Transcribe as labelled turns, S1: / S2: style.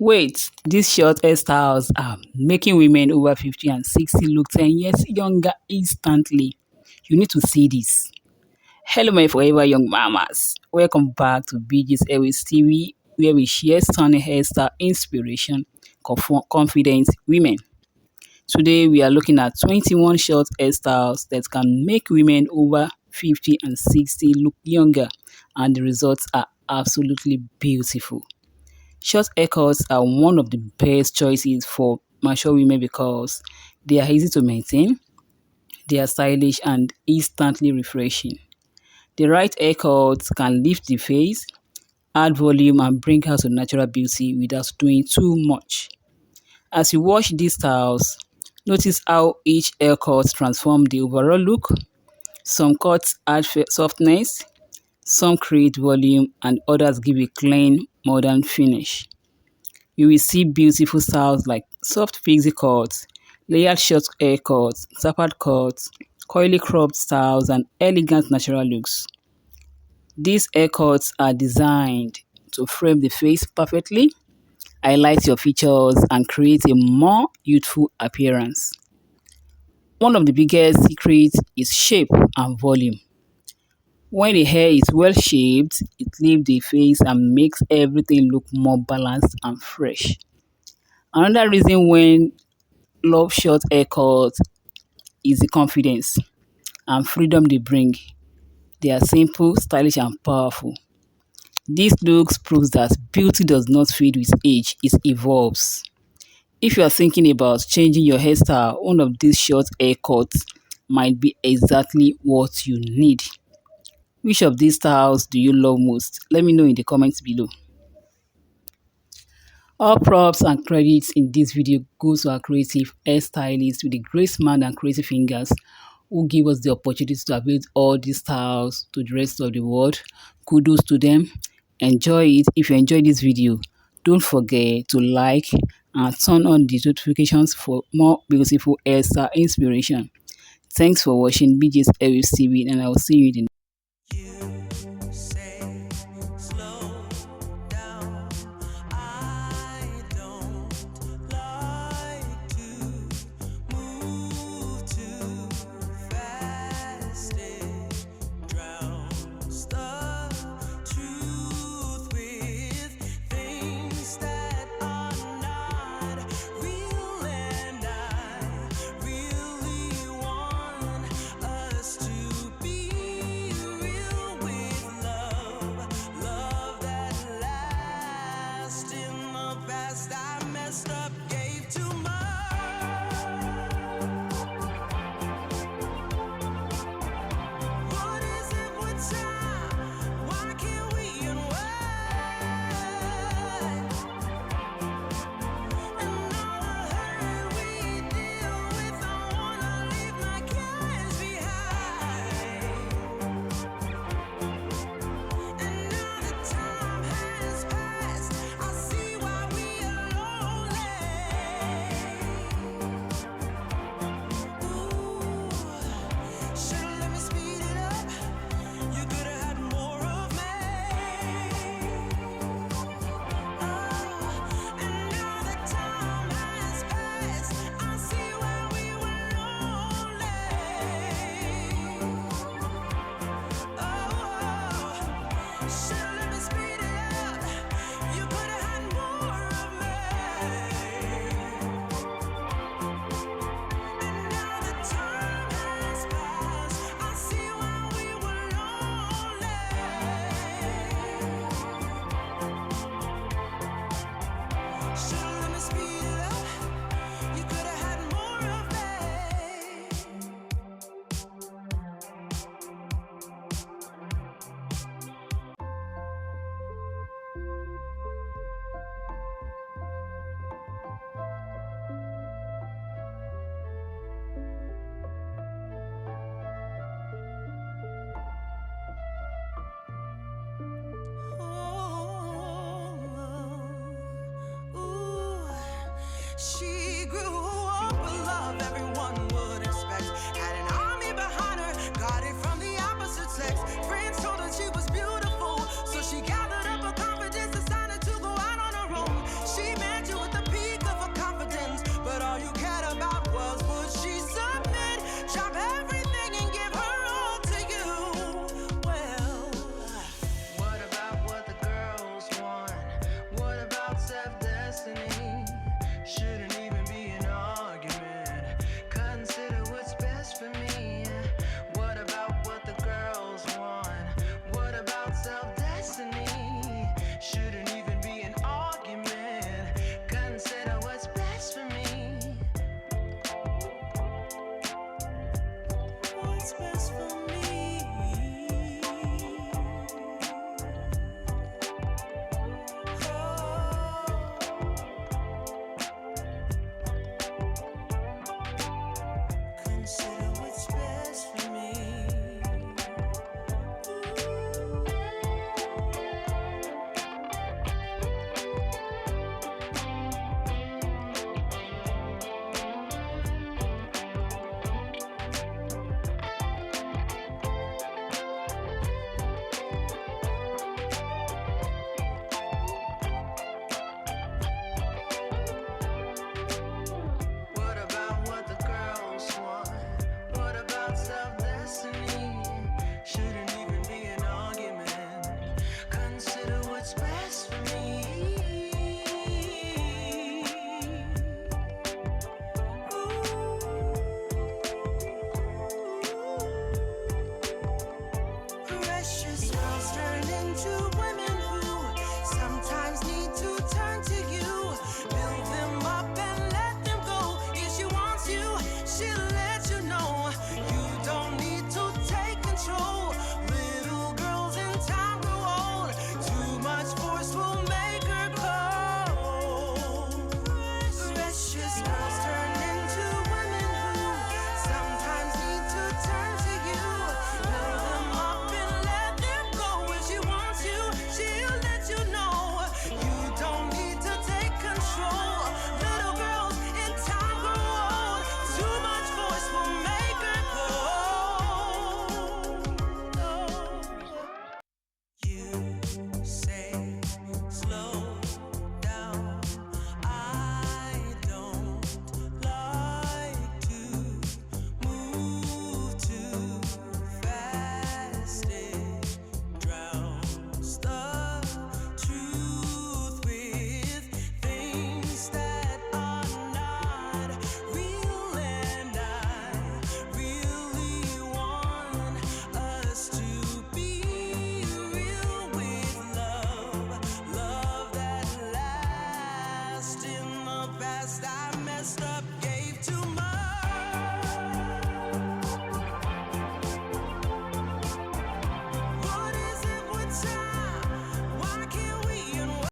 S1: Wait, these short hairstyles are making women over 50 and 60 look 10 years younger instantly. You need to see this. Hello, my forever young mamas. Welcome back to BG's Airways TV, where we share stunning hairstyle inspiration, confident women. Today, we are looking at 21 short hairstyles that can make women over 50 and 60 look younger, and the results are absolutely beautiful. Short haircuts are one of the best choices for mature women because they are easy to maintain, they are stylish and instantly refreshing. The right haircut can lift the face, add volume and bring out a natural beauty without doing too much. As you watch these styles, notice how each haircut transforms the overall look. Some cuts add softness, some create volume and others give a clean, modern finish. You will see beautiful styles like soft pixie cuts, layered short haircuts, tapered cuts, coily cropped styles, and elegant natural looks. These haircuts are designed to frame the face perfectly, highlight your features, and create a more youthful appearance. One of the biggest secrets is shape and volume. When the hair is well shaped, it lifts the face and makes everything look more balanced and fresh. Another reason when love short haircut is the confidence and freedom they bring. They are simple, stylish, and powerful. These looks proves that beauty does not fade with age, it evolves. If you are thinking about changing your hairstyle, one of these short haircuts might be exactly what you need. Which of these styles do you love most? Let me know in the comments below. All props and credits in this video goes to our creative hairstylist with the great mind and creative fingers who give us the opportunity to upload all these styles to the rest of the world. Kudos to them. Enjoy it. If you enjoyed this video, don't forget to like and turn on the notifications for more beautiful hairstyle inspiration. Thanks for watching BJ's Airwaves TV, and I will see you in the
S2: She grew up with love everyone would expect. Had an army behind her, got it from the opposite sex. Friends told her she was beautiful, so she gathered up her confidence, decided to go out on her own. She married Should